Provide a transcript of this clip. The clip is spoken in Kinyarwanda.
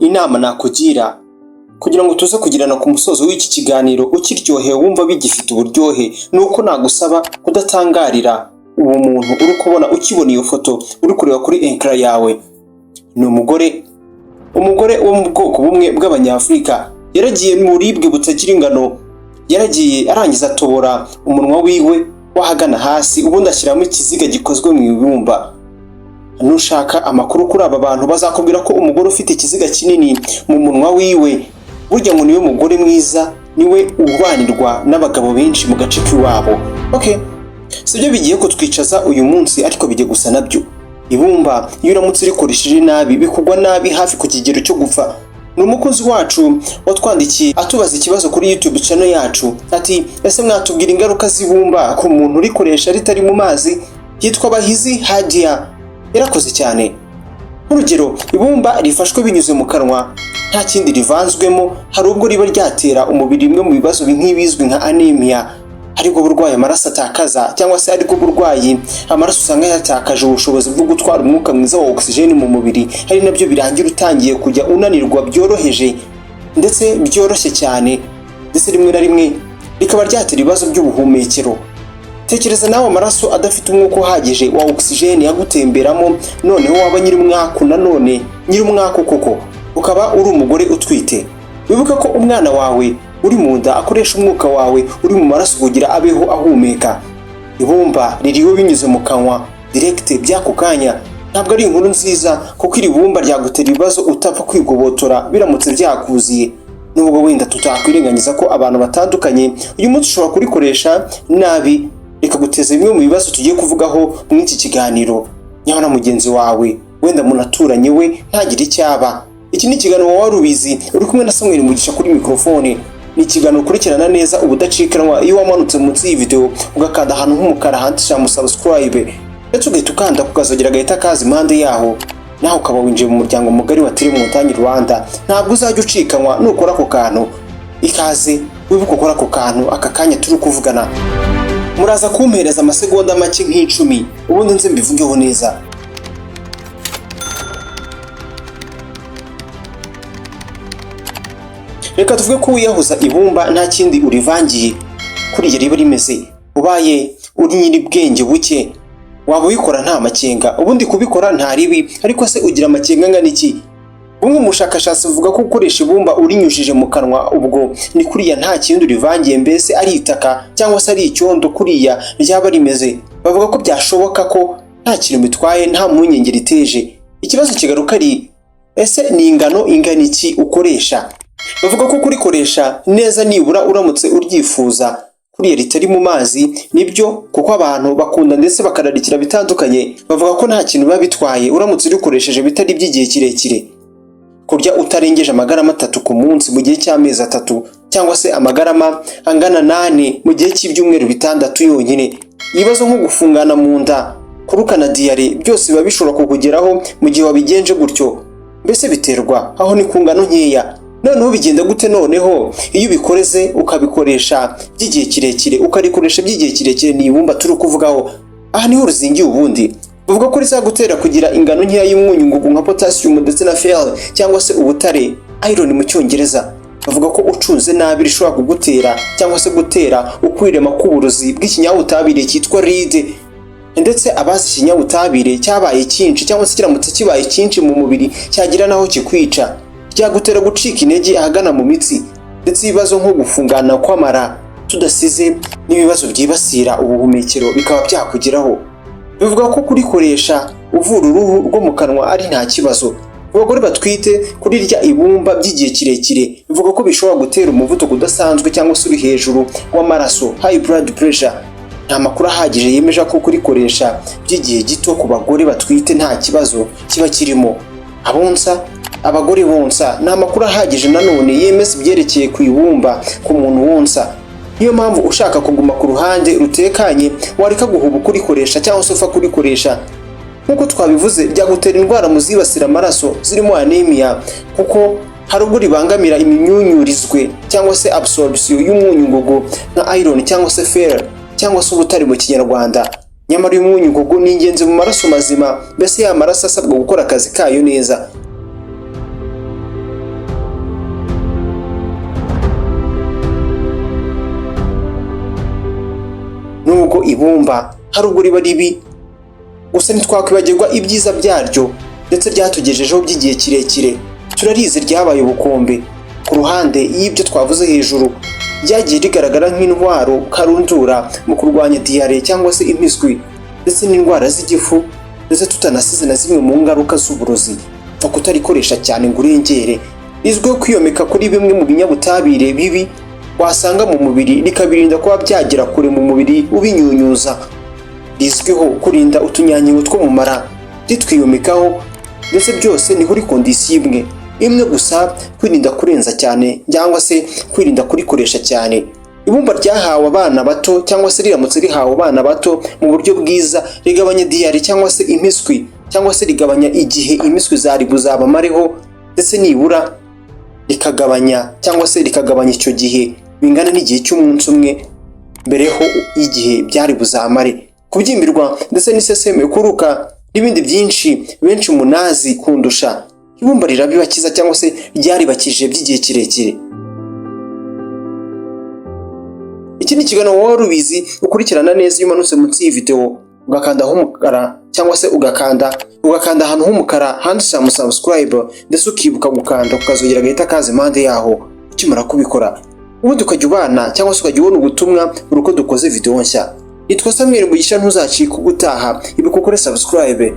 Inama nakugira kugira ngo tuze kugirana ku musozo w'iki kiganiro ukiryohe wumva bigifite uburyohe, nuko nagusaba kudatangarira uwo muntu uri kubona ukibona iyo foto uri kureba kuri ecran yawe. Ni umugore wo mu bwoko bumwe bw'Abanyafurika, yaragiye mu buribwe butagira ingano, yaragiye arangiza atobora umunwa wiwe wahagana hasi, ubundi ashyiramo ikiziga gikozwe mu ibumba. Nushaka amakuru kuri aba bantu bazakubwira ko umugore ufite ikiziga kinini mu munwa wiwe burya ngo niwe mugore mwiza, niwe ubanirwa n'abagabo benshi mu gace k'iwabo. Okay, sibyo bigiye kutwicaza uyu munsi, ariko bijye gusa nabyo. Ibumba iyo uramutse rikoresheje nabi bikugwa nabi hafi ku kigero cyo gupfa. Ni umukozi wacu watwandikiye atubaza ikibazo kuri YouTube channel yacu, ati ese mwatubwira ingaruka z'ibumba ku muntu rikoresha ritari mu mazi. Yitwa Bahizi Hadia, yarakoze cyane. Urugero, ibumba rifashwe binyuze mu kanwa nta kindi rivanzwemo, hari ubwo riba ryatera umubiri imwe mu bibazo nk'ibizwi nka anemia, ariko burwaye amaraso atakaza, cyangwa se ariko burwayi amaraso usanga yatakaje ubushobozi bwo gutwara umwuka mwiza wa oxygen mu mubiri, hari nabyo birangira utangiye kujya unanirwa byoroheje ndetse byoroshye cyane, ndetse rimwe na rimwe rikaba ryatera ibibazo by'ubuhumekero. Tekereza nawe amaraso adafite umwuka uhagije wa oxygen yagutemberamo, noneho waba nyir'umwaku, nanone nyir'umwaku koko ukaba uri umugore utwite. Wibuka ko umwana wawe uri mu nda akoresha umwuka wawe uri mu maraso kugira abeho ahumeka. Ibumba ririwe binyuze mu kanwa direct by'ako kanya, ntabwo ari inkuru nziza, kuko iri bumba ryagutera ibibazo utapfa kwigobotora biramutse byakuziye. Nubwo wenda tutakwirengagiza ko abantu batandukanye uyu munsi ushobora kurikoresha nabi rikaguteza bimwe mu bibazo tugiye kuvugaho muri iki kiganiro. Nyabona mugenzi wawe wenda munaturanye we ntagire icyaba. Iki ni ikiganiro wari ubizi, uri kumwe na Samuel Mugisha kuri mikrofone. Ni ikiganiro ukurikirana neza ubudacikanwa iyo wamanutse munsi y'iyi video ugakanda ahantu h'umukara handitse subscribe, ndetse ugahita ukanda kukazogera gahita kaza impande yaho, naho ukaba winjiye mu muryango mugari wa Mutanyi Rwanda. Ntabwo uzajya ucikanwa nukora ako kantu. Ikaze wibuka ukora ako kantu aka kanya turi kuvugana. Muraza kumpereza amasegonda make nk'icumi ubundi nze mbivugeho neza. Reka tuvuge ko wiyahuza ibumba nta kindi urivangiye kuri riba rimeze, ubaye uri nyir'ubwenge buke waba ubikora nta makenga, ubundi kubikora nta ribi, ariko se ugira amakenga ngana iki? Bumwe mu bushakashatsi buvuga ko ukoresha ibumba urinyujije mu kanwa ubwo ni kuriya nta kindi urivangiye, mbese ari itaka cyangwa se ari icyondo kuriya ryaba rimeze. Bavuga ko byashoboka ko nta kintu bitwaye, nta munyenge riteje. Ikibazo kigaruka ari ese ni ingano ingana iki ukoresha? Bavuga ko kurikoresha neza nibura uramutse uryifuza kuriya ritari mu mazi nibyo, kuko abantu bakunda ndetse bakararikira bitandukanye. Bavuga ko nta kintu biba bitwaye uramutse urikoresheje bitari by'igihe kirekire. Kurya utarengeje amagarama 3 ku munsi mu gihe cy'amezi 3, cyangwa se amagarama angana 8 mu gihe cy'ibyumweru 6 yonyine. Ibibazo nko gufungana mu nda, kurukana diare, byose biba bishobora kukugeraho mu gihe wabigenje gutyo. Mbese biterwa aho ni ku ngano nkeya. Noneho bigenda gute noneho iyo ubikoreze ukabikoresha by'igihe kirekire, ukarikoresha by'igihe kirekire? Ni ibumba turi kuvugaho. Aha niho ruzingiye ubundi. Bavuga ko rizagutera kugira ingano nkeya y'imyunyu ngugu nka potassium ndetse na fer, cyangwa se ubutare, iron mu cyongereza. Bavuga ko ucunze nabi rishobora kugutera cyangwa se gutera ukwirema k'uburozi bw'ikinyabutabire cyitwa lead, ndetse abazi ikinyabutabire cyabaye cyinshi cyangwa se kiramutse kibaye cyinshi mu mubiri cyagira naho kikwica, byagutera gucika intege ahagana mu mitsi, ndetse ibibazo nko gufungana kw'amara tudasize n'ibibazo byibasira ubuhumekero bikaba byakugeraho. Bivuga ko kurikoresha uvura uruhu rwo mu kanwa ari nta kibazo. Abagore batwite kurirya ibumba by'igihe kirekire bivuga ko bishobora gutera umuvuduko udasanzwe cyangwa se uri hejuru w'amaraso, high blood pressure. Nta makuru ahagije yemeje ko kurikoresha by'igihe gito ku bagore batwite nta kibazo kiba kirimo. Abonsa, abagore bonsa, nta makuru ahagije nanone yemeza ibyerekeye ku ibumba ku muntu wonsa. Niyo mpamvu ushaka kuguma ku ruhande rutekanye wareka guhuba kurikoresha cyangwa se ufa kurikoresha. Nkuko twabivuze byagutera indwara muzibasira amaraso zirimo anemia, kuko hari ubwo ribangamira imyunyurizwe cyangwa se absorption y'umunyungugu nka iron cyangwa se fer cyangwa se ubutare mu kinyarwanda. Nyamara uyu munyungugu ni ingenzi mu maraso mazima, mbese ya maraso asabwa gukora akazi kayo neza. Nubwo ibumba hari ubwo riba ribi, gusa ntitwakwibagirwa ibyiza byaryo ndetse ryatugejejeho by'igihe kirekire. Turarizi ryabaye ubukombe. Ku ruhande y'ibyo twavuze hejuru, ryagiye rigaragara nk'intwaro karundura mu kurwanya diyare cyangwa se impiswi ndetse n'indwara z'igifu, ndetse tutanasize na zimwe mu ngaruka z'uburozi. Pfa kutarikoresha cyane ngo urengere. Rizwiho kwiyomeka kuri bimwe mu binyabutabire bibi wasanga mu mubiri, rikabirinda kuba byagera kure mu mubiri ubinyunyuza. Rizwiho kurinda utunyangingo two mu mara ritwiyomekaho, ndetse byose ni kuri kondisiyo imwe gusa, kwirinda kurenza cyane cyangwa se kwirinda kurikoresha cyane. Ibumba ryahawe abana bato cyangwa se riramutse rihawe abana bato mu buryo bwiza, rigabanya diyari cyangwa se impiswi, cyangwa se rigabanya igihe impiswi zari buzabamareho, ndetse nibura rikagabanya cyangwa se rikagabanya icyo gihe bingana n'igihe cy'umunsi umwe mbereho y'igihe byari buzamare. Kubyimbirwa ndetse n'iseseme kuruka n'ibindi byinshi benshi munazi kundusha, ibumba rirabibakiza cyangwa se ryaribakije by'igihe kirekire. Iki ni ikiganiro wowe rubizi ukurikirana neza. Iyo umanutse munsi y'iyi video ugakanda h'umukara cyangwa se ugakanda ahantu h'umukara handitse subscribe, ndetse ukibuka gukanda ukazogera gahita kaza impande yaho. Ukimara kubikora ubundi ukajya ubana cyangwa se ukajya ubona ubutumwa buri uko dukoze video nshya. Nitwa Mugisha, ntuzacike ubutaha. Ibi ukore subscribe.